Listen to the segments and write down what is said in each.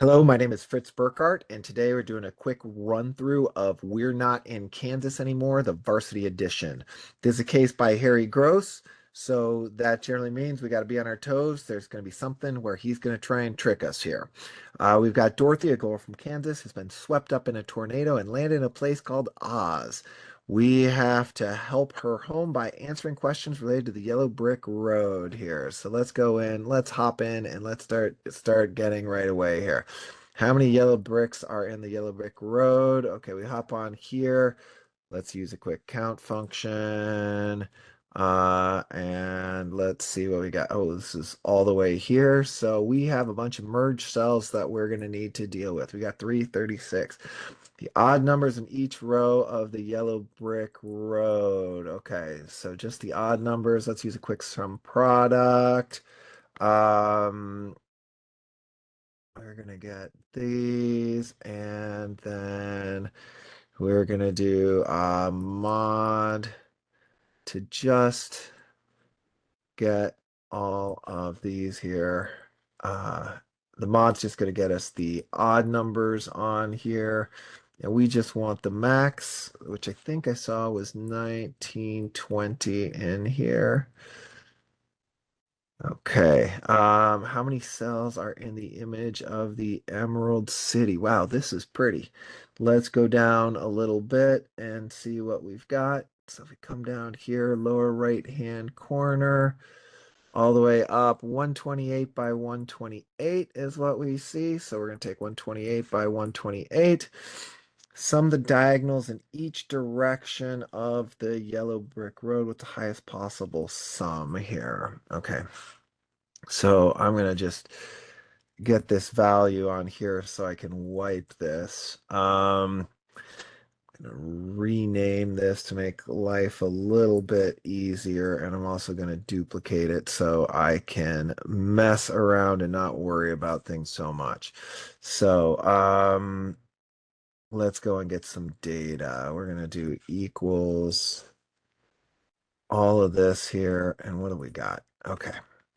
Hello, my name is Fritz Burkhardt, and today we're doing a quick run through of We're Not in Kansas Anymore, the Varsity Edition. This is a case by Harry Gross, so that generally means we got to be on our toes. There's going to be something where he's going to try and trick us here. We've got Dorothy, a girl from Kansas, has been swept up in a tornado and landed in a place called Oz. We have to help her home by answering questions related to the yellow brick road here. So let's go in, let's hop in, and let's start getting right away here. How many yellow bricks are in the yellow brick road? Okay, we hop on here. Let's use a quick count function. And let's see what we got. Oh, this is all the way here. So we have a bunch of merged cells that we're going to need to deal with. We got 336. The odd numbers in each row of the yellow brick road. Okay, so just the odd numbers. Let's use a quick sum product. Um, we're gonna get these, and then we're gonna do a mod to just get all of these here. Uh, the mod's just gonna get us the odd numbers on here. And we just want the max, which I think I saw was 1920 in here. Okay. How many cells are in the image of the Emerald City? Wow, this is pretty. Let's go down a little bit and see what we've got. So if we come down here, lower right-hand corner, all the way up, 128 by 128 is what we see. So we're going to take 128 by 128. Sum the diagonals in each direction of the yellow brick road with the highest possible sum here. Okay. So I'm going to just get this value on here so I can wipe this. I'm going to rename this to make life a little bit easier, and I'm also going to duplicate it so I can mess around and not worry about things so much. So let's go and get some data. We're going to do equals all of this here, and what do we got? Okay.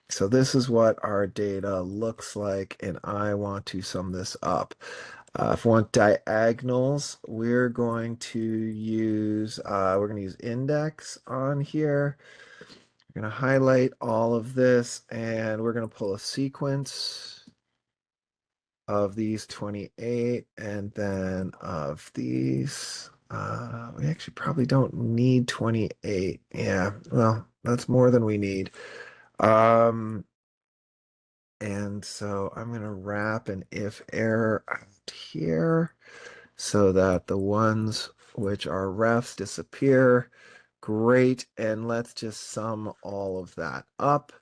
So this is what our data looks like, and I want to sum this up. If we want diagonals, we're going to use index on here. We're going to highlight all of this, and we're going to pull a sequence of these 28 and then of these. We actually probably don't need 28. Yeah, well, that's more than we need. Um, and so I'm going to wrap an if error out here so that the ones which are refs disappear. Great. And let's just sum all of that up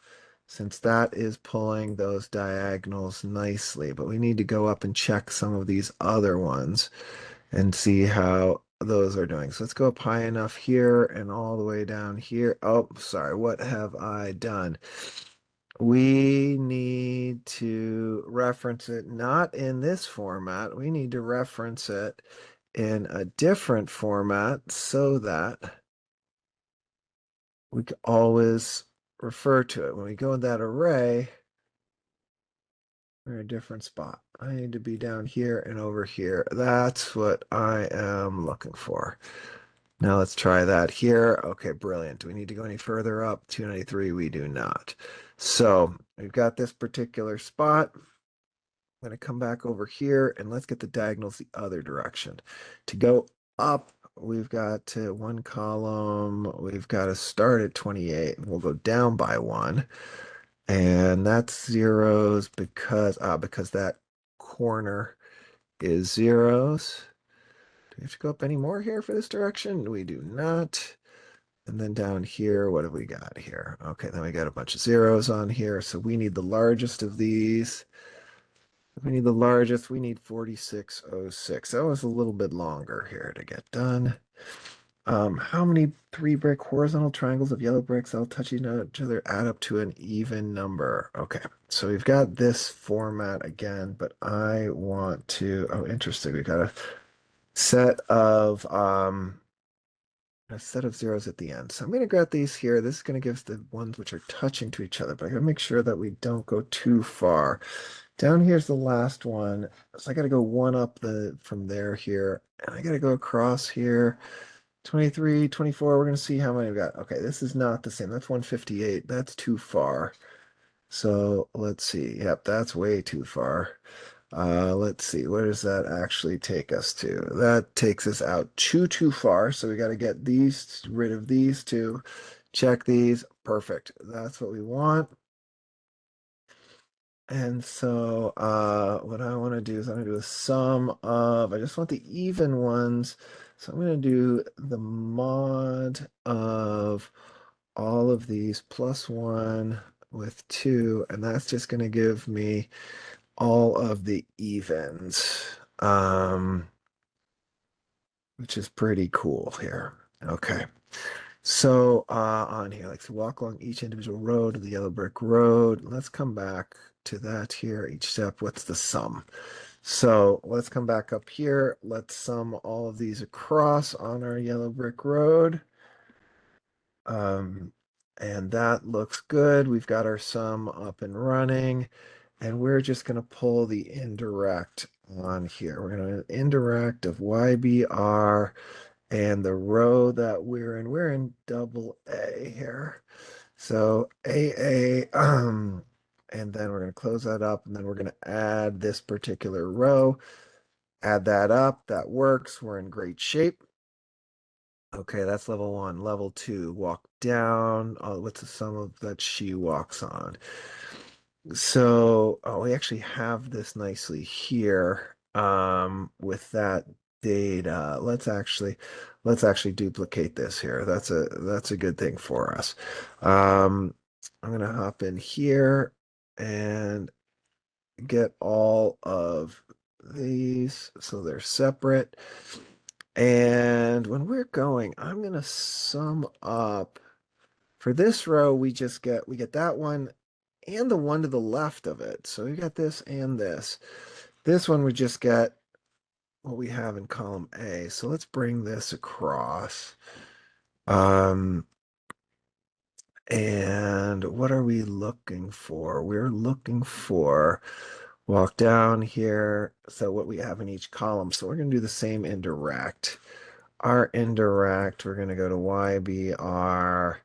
since that is pulling those diagonals nicely. But we need to go up and check some of these other ones and see how those are doing. So let's go up high enough here and all the way down here. Oh, sorry. What have I done? We need to reference it not in this format. We need to reference it in a different format so that we can always refer to it. When we go in that array, we're in a different spot. I need to be down here and over here. That's what I am looking for. Now let's try that here. Okay, brilliant. Do we need to go any further up? 293, we do not. So we've got this particular spot. I'm going to come back over here and let's get the diagonals the other direction. To go up, we've got one column. We've got to start at 28. We'll go down by one. And that's zeros because that corner is zeros. Do we have to go up any more here for this direction? We do not. And then down here, what have we got here? Okay, then we got a bunch of zeros on here. So we need the largest of these. If we need the largest, we need 4606. That was a little bit longer here to get done. How many 3-brick horizontal triangles of yellow bricks all touching each other add up to an even number? Okay, so we've got this format again, but I want to, oh, interesting. We've got a set of a set of zeros at the end. So I'm going to grab these here. This is going to give us the ones which are touching to each other, but I got to make sure that we don't go too far. Down here's the last one. So I got to go one up from there here, and I got to go across here. 23, 24. We're going to see how many we got. Okay, this is not the same. That's 158. That's too far. So let's see. Yep, that's way too far. Let's see, where does that actually take us to? That takes us out too far. So we got to get these rid of these two. Check these. Perfect. That's what we want. And so what I want to do is I'm going to do a sum of, I just want the even ones. So I'm going to do the mod of all of these plus 1 with 2, and that's just going to give me all of the evens, which is pretty cool here. Okay. So on here, like, so walk along each individual road of the yellow brick road. Let's come back to that here. Each step, what's the sum? So let's come back up here. Let's sum all of these across on our yellow brick road. Um, and that looks good. We've got our sum up and running. And we're just going to pull the indirect on here. We're going to indirect of YBR and the row that we're in double A here. So AA, and then we're going to close that up, and then we're going to add this particular row, add that up. That works. We're in great shape. Okay, that's level 1. Level 2, walk down. Oh, what's the sum of that she walks on? So, we actually have this nicely here with that data. Let's actually duplicate this here. That's a good thing for us. I'm gonna hop in here and get all of these so they're separate. And when we're going, I'm gonna sum up for this row. We get that one and the one to the left of it. So we got this and this. This one we just get what we have in column A. So let's bring this across. And what are we looking for? We're looking for walk down here. So what we have in each column. So we're going to do the same indirect. Our indirect, we're going to go to YBR,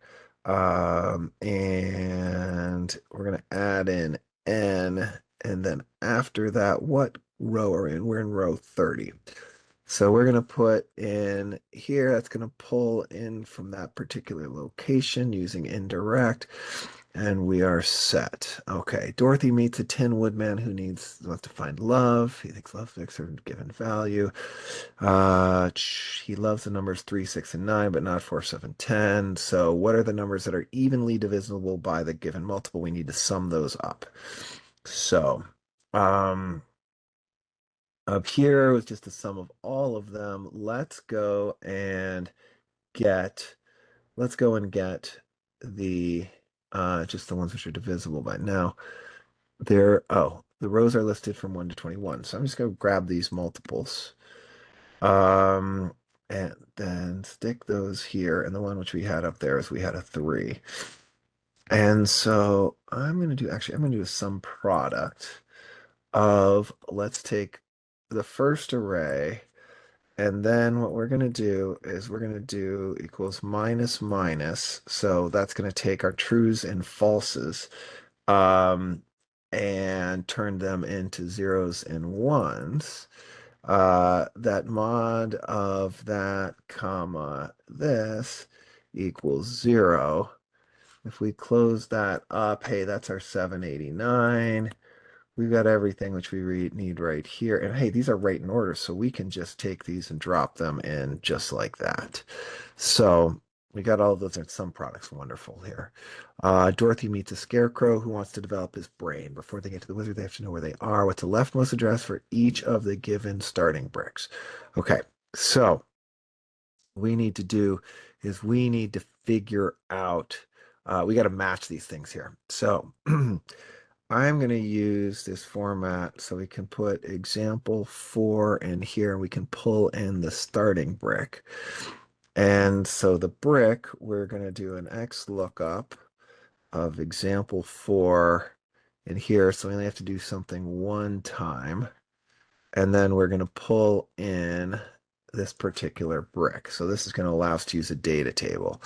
and we're going to add in N, and then after that, what row are we in? We're in row 30. So we're going to put in here, that's going to pull in from that particular location using indirect, and we are set. Okay, Dorothy meets a Tin-Woodman who wants to find love. He thinks love fix are given value. He loves the numbers 3, 6, and 9, but not 4, 7, 10. So what are the numbers that are evenly divisible by the given multiple? We need to sum those up. So up here was just the sum of all of them. Let's go and get the just the ones which are divisible by now. The rows are listed from 1 to 21. So I'm just going to grab these multiples. And then stick those here. And the one which we had up there is we had a 3. And so I'm going to do a sum product of, let's take the first array, and then what we're going to do is we're going to do equals minus minus. So that's going to take our trues and falses and turn them into zeros and ones. That mod of that comma this equals 0. If we close that up, hey, that's our 789. We've got everything which we need right here. And hey, these are right in order, so we can just take these and drop them in just like that. So we got all of those in some products. Wonderful here. Dorothy meets a Scarecrow who wants to develop his brain. Before they get to the wizard, they have to know where they are. What's the leftmost address for each of the given starting bricks? Okay, so we need to do is we need to figure out, we got to match these things here. So I'm going to use this format so we can put example 4 in here and we can pull in the starting brick. And so the brick, we're going to do an X lookup of example 4 in here. So we only have to do something one time. And then we're going to pull in this particular brick. So this is going to allow us to use a data table.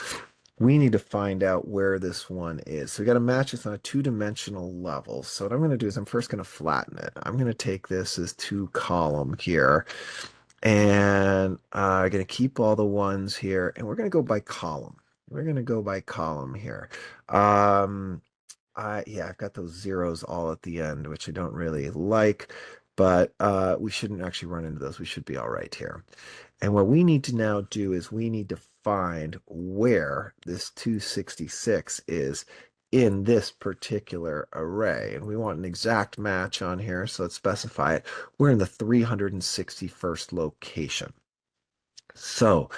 We need to find out where this one is. So we got to match this on a two-dimensional level. So what I'm going to do is I'm first going to flatten it. I'm going to take this as 2 column here. And I'm going to keep all the ones here. And we're going to go by column. We're going to go by column here. Yeah, I've got those zeros all at the end, which I don't really like, but we shouldn't actually run into those. We should be all right here. And what we need to now do is we need to find where this 266 is in this particular array. And we want an exact match on here, so let's specify it. We're in the 361st location. So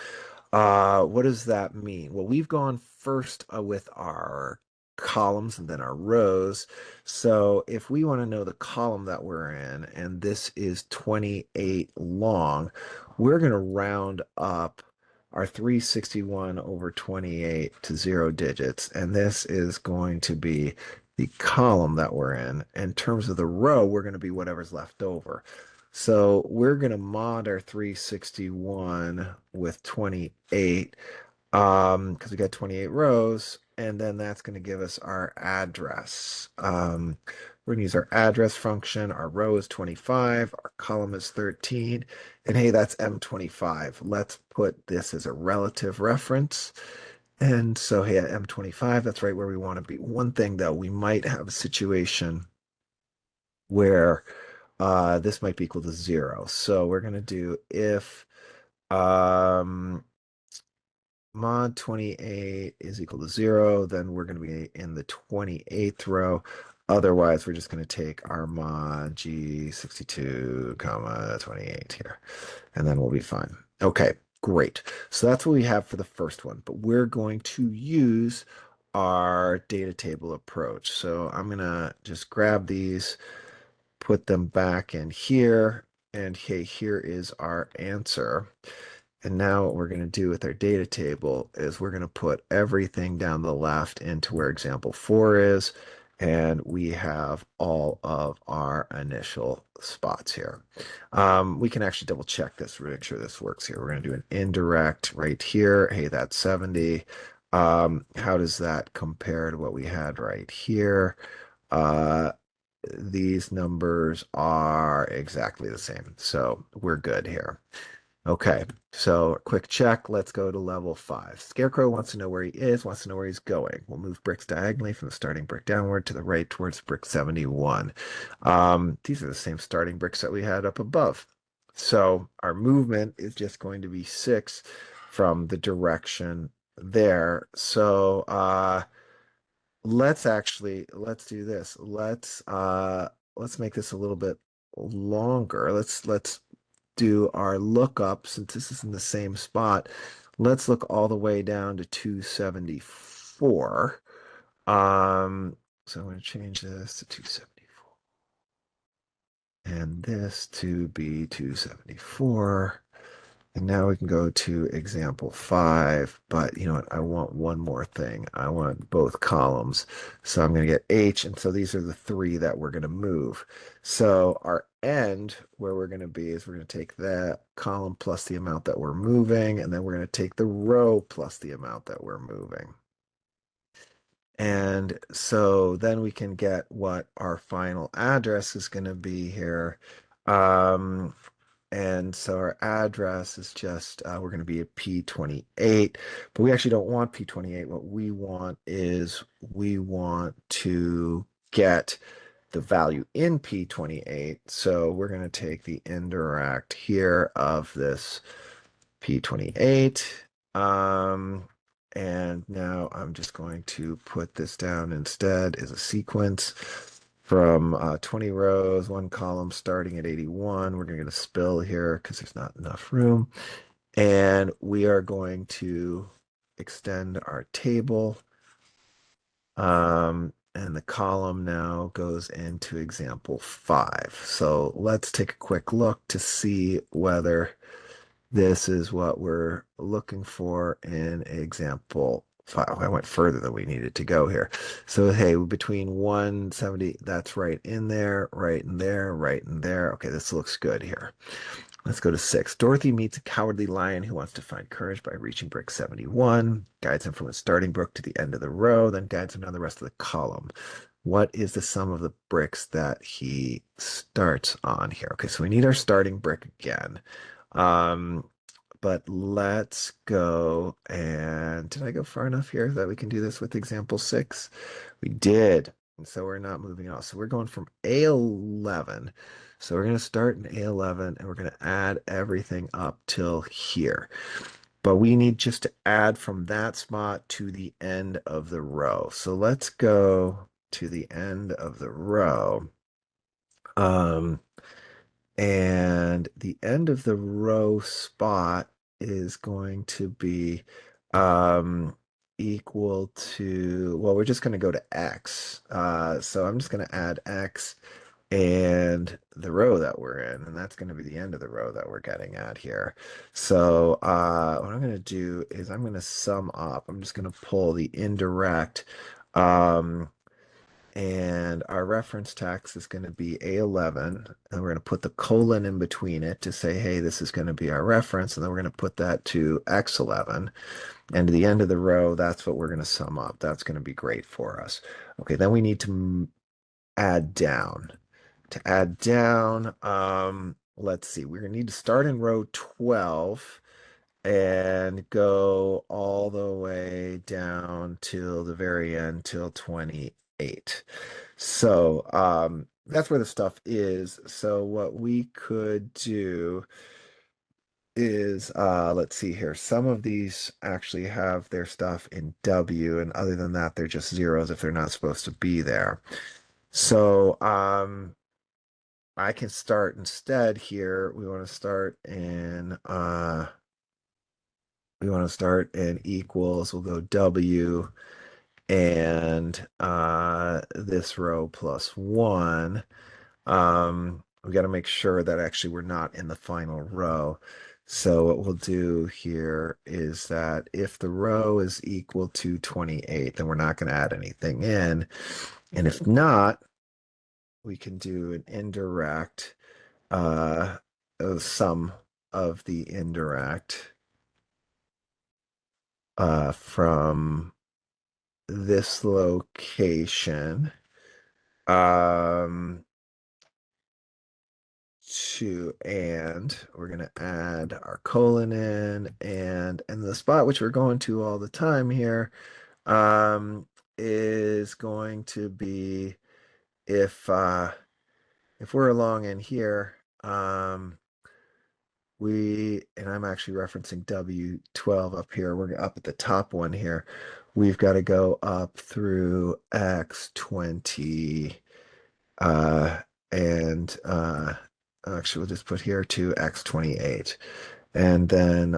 what does that mean? Well, we've gone first with our columns and then our rows. So if we want to know the column that we're in, and this is 28 long, we're going to round up our 361 over 28 to 0 digits. And this is going to be the column that we're in terms of the row, we're going to be whatever's left over. So we're going to mod our 361 with 28 because we got 28 rows, and then that's going to give us our address. We're going to use our address function. Our row is 25, our column is 13, and hey, that's M25. Let's put this as a relative reference. And so, hey, at M25, that's right where we want to be. One thing, though, we might have a situation where this might be equal to 0. So we're going to do if mod 28 is equal to 0, then we're going to be in the 28th row. Otherwise, we're just going to take our mod G62, comma 28 here, and then we'll be fine. Okay, great. So that's what we have for the first one, but we're going to use our data table approach. So I'm going to just grab these, put them back in here, and hey, here is our answer. And now what we're going to do with our data table is we're going to put everything down the left into where example 4 is, and we have all of our initial spots here. We can actually double check this to make sure this works here. We're going to do an indirect right here. Hey, that's 70. How does that compare to what we had right here? These numbers are exactly the same, so we're good here. Okay, so quick check. Let's go to level 5. Scarecrow wants to know where he is, wants to know where he's going. We'll move bricks diagonally from the starting brick downward to the right towards brick 71. These are the same starting bricks that we had up above. So our movement is just going to be 6 from the direction there. So let's do this. Let's make this a little bit longer. Let's do our lookup, since this is in the same spot. Let's look all the way down to 274. So I'm going to change this to 274 and this to be 274. And now we can go to example 5, but you know what? I want one more thing. I want both columns. So I'm going to get H, and so these are the 3 that we're going to move. So our end, where we're going to be, is we're going to take that column plus the amount that we're moving, and then we're going to take the row plus the amount that we're moving. And so then we can get what our final address is going to be here. And so our address is just, we're going to be at P28, but we actually don't want P28. What we want is we want to get the value in P28. So we're going to take the indirect here of this P28. And now I'm just going to put this down instead as a sequence from 20 rows, 1 column starting at 81. We're going to get a spill here because there's not enough room. And we are going to extend our table. And the column now goes into example 5. So let's take a quick look to see whether This is what we're looking for in example 5. I went further than we needed to go here. So, hey, between 170, that's right in there, right in there, right in there. Okay, this looks good here. Let's go to 6. Dorothy meets a cowardly lion who wants to find courage by reaching brick 71, guides him from the starting brick to the end of the row, then guides him down the rest of the column. What is the sum of the bricks that he starts on here? Okay, so we need our starting brick again. But let's go and did I go far enough here that we can do this with example 6? We did. And so we're not moving on. So we're going from A11. So we're going to start in A11 and we're going to add everything up till here. But we need just to add from that spot to the end of the row. So let's go to the end of the row. And the end of the row spot is going to be equal to, well, we're just going to go to X. So I'm just going to add X and the row that we're in, and that's going to be the end of the row that we're getting at here. So what I'm going to do is I'm going to sum up. I'm just going to pull the indirect, and our reference text is going to be A11, and we're going to put the colon in between it to say, hey, this is going to be our reference, and then we're going to put that to X11, and to the end of the row, that's what we're going to sum up. That's going to be great for us. Okay, then we need to add down. To add down, let's see, we're going to need to start in row 12 and go all the way down till the very end, till 28. So that's where the stuff is. So what we could do is, let's see here. Some of these actually have their stuff in W, and other than that, they're just zeros if they're not supposed to be there. So I can start instead here. We want to start in equals. We'll go W and this row plus 1. We got to make sure that actually we're not in the final row. So what we'll do here is that if the row is equal to 28, then we're not going to add anything in. And if not, we can do an indirect sum of the indirect from this location and we're going to add our colon in, and the spot which we're going to all the time here is going to be if we're along in here, and I'm actually referencing W12 up here. We're up at the top one here. We've got to go up through X20, and actually we'll just put here to X28. And then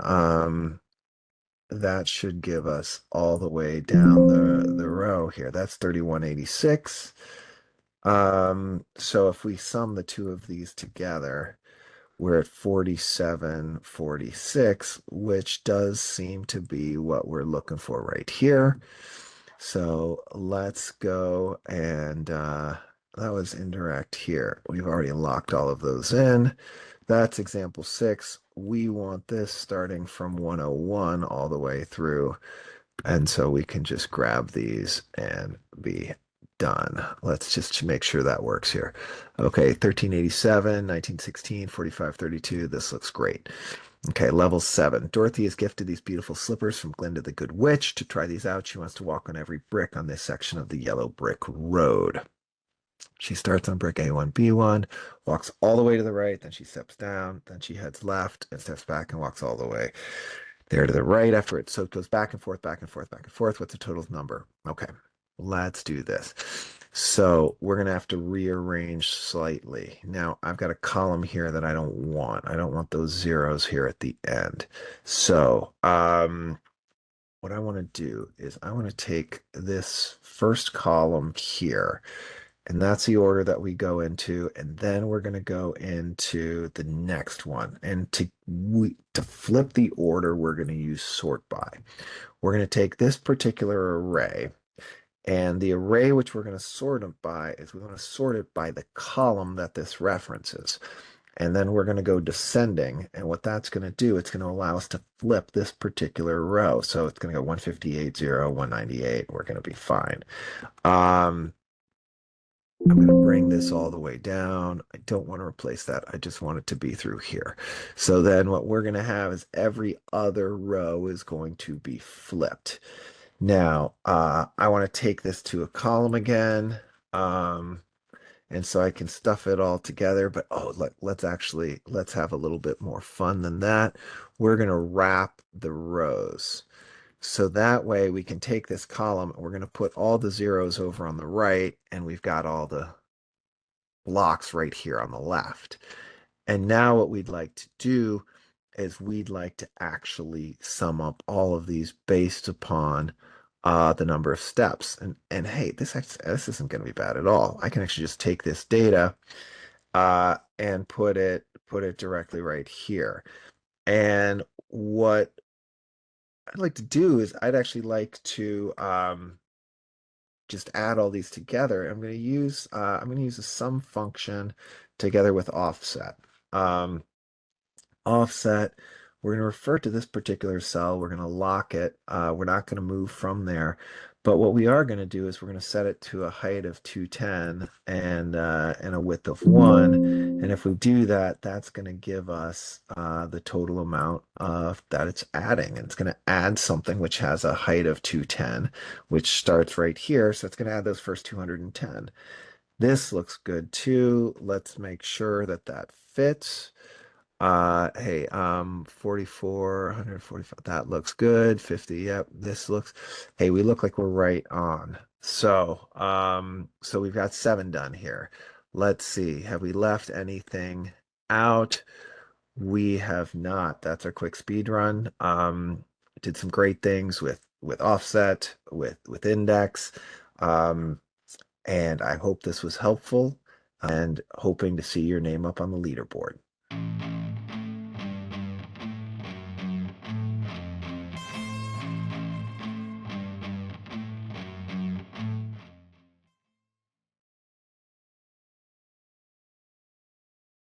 that should give us all the way down the row here. That's 3186. So if we sum the two of these together, we're at 4746, which does seem to be what we're looking for right here. So let's go and that was indirect here. We've already locked all of those in. That's example 6. We want this starting from 101 all the way through. And so we can just grab these and be done. Let's just make sure that works here. Okay, 1387, 1916, 4532. This looks great. Okay, level 7. Dorothy is gifted these beautiful slippers from Glinda the Good Witch. To try these out, she wants to walk on every brick on this section of the yellow brick road. She starts on brick A1, B1, walks all the way to the right, then she steps down, then she heads left and steps back and walks all the way there to the right after it. So it goes back and forth, back and forth, back and forth. What's the total number? Okay, let's do this. So we're going to have to rearrange slightly. Now I've got a column here that I don't want. I don't want those zeros here at the end. So what I want to do is I want to take this first column here And that's the order that we go into. And then we're going to go into the next one. And to flip the order, we're going to use sort by. We're going to take this particular array, and the array which we're going to sort it by is we want to sort it by the column that this references. And then we're going to go descending. And what that's going to do, it's going to allow us to flip this particular row. So it's going to go 158, 0, 198. We're going to be fine. I'm going to bring this all the way down. I don't want to replace that. I just want it to be through here. So then what we're going to have is every other row is going to be flipped. Now, I want to take this to a column again. And so I can stuff it all together, but let's have a little bit more fun than that. We're going to wrap the rows. So that way we can take this column, we're going to put all the zeros over on the right, and we've got all the blocks right here on the left. And now what we'd like to do is we'd like to actually sum up all of these based upon the number of steps. And hey, this isn't going to be bad at all. I can actually just take this data and put it directly right here. And what I'd like to do is I'd actually like to just add all these together. I'm going to use a sum function together with offset. Offset, we're going to refer to this particular cell. We're going to lock it. We're not going to move from there. But what we are going to do is we're going to set it to a height of 210 and a width of 1. And if we do that, that's going to give us the total amount of that it's adding. And it's going to add something which has a height of 210, which starts right here. So it's going to add those first 210. This looks good too. Let's make sure that that fits. Hey, 44, 145, that looks good. 50, yep, this looks, hey, we look like we're right on. So we've got 7 done here. Let's see, have we left anything out? We have not. That's our quick speed run. Did some great things with offset, with index. And I hope this was helpful and hoping to see your name up on the leaderboard.